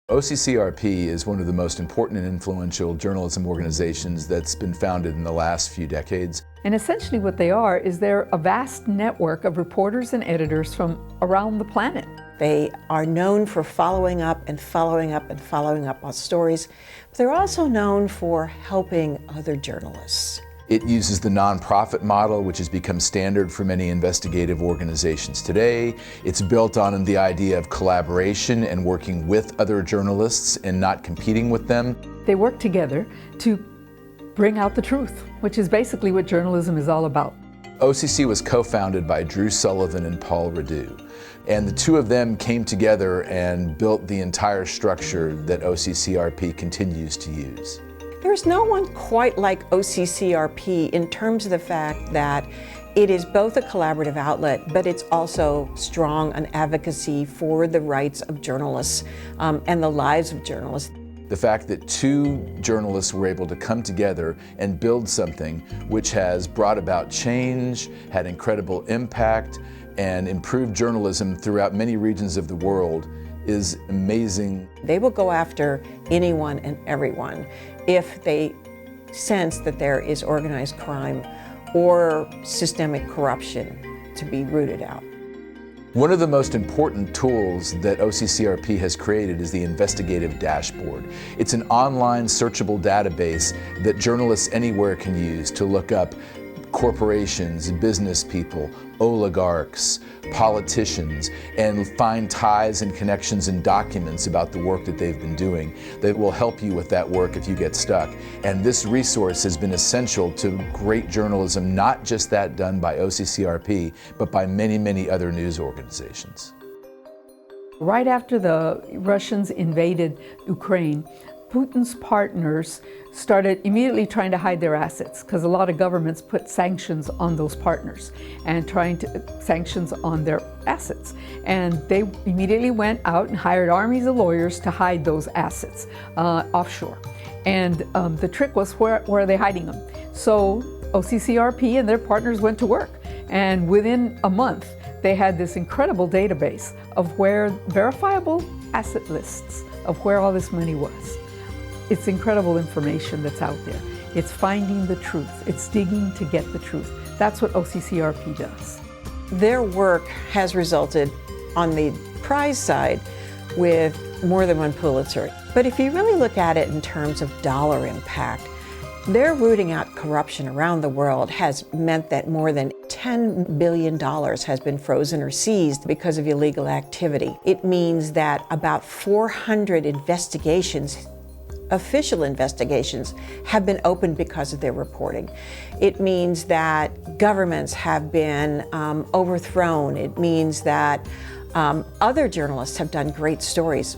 OCCRP is one of the most important and influential journalism organizations that's been founded in the last few decades. And essentially what they are is they're a vast network of reporters and editors from around the planet. They are known for following up and following up and following up on stories, but they're also known for helping other journalists. It uses the nonprofit model, which has become standard for many investigative organizations today. It's built on the idea of collaboration and working with other journalists and not competing with them. They work together to bring out the truth, which is basically what journalism is all about. OCC was co-founded by Drew Sullivan and Paul Redoux. And the two of them came together and built the entire structure that OCCRP continues to use. There's no one quite like OCCRP in terms of the fact that it is both a collaborative outlet, but it's also strong on advocacy for the rights of journalists and the lives of journalists. The fact that two journalists were able to come together and build something which has brought about change, had incredible impact, and improved journalism throughout many regions of the world is amazing. They will go after anyone and everyone if they sense that there is organized crime or systemic corruption to be rooted out. One of the most important tools that OCCRP has created is the investigative dashboard. It's an online searchable database that journalists anywhere can use to look up corporations, business people, oligarchs, politicians, and find ties and connections and documents about the work that they've been doing that will help you with that work if you get stuck. And this resource has been essential to great journalism, not just that done by OCCRP, but by many, many other news organizations. Right after the Russians invaded Ukraine, Putin's partners started immediately trying to hide their assets because a lot of governments put sanctions on those partners and sanctions on their assets. And they immediately went out and hired armies of lawyers to hide those assets offshore. And the trick was, where are they hiding them? So OCCRP and their partners went to work. And within a month, they had this incredible database of where verifiable asset lists of where all this money was. It's incredible information that's out there. It's finding the truth. It's digging to get the truth. That's what OCCRP does. Their work has resulted on the prize side with more than one Pulitzer. But if you really look at it in terms of dollar impact, their rooting out corruption around the world has meant that more than $10 billion has been frozen or seized because of illegal activity. It means that about 400 investigations, official investigations, have been opened because of their reporting. It means that governments have been overthrown. It means that other journalists have done great stories.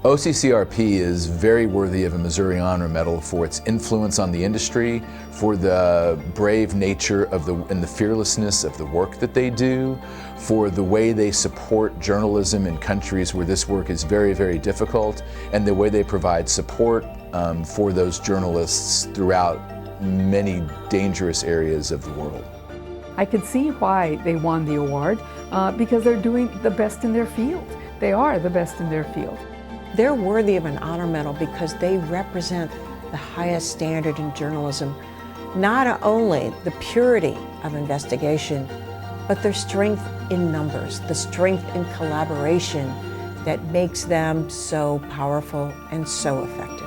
OCCRP is very worthy of a Missouri Honor Medal for its influence on the industry, for the brave nature and the fearlessness of the work that they do, for the way they support journalism in countries where this work is very, very difficult, and the way they provide support for those journalists throughout many dangerous areas of the world. I could see why they won the award because they're doing the best in their field. They are the best in their field. They're worthy of an honor medal because they represent the highest standard in journalism, not only the purity of investigation, but their strength in numbers, the strength in collaboration that makes them so powerful and so effective.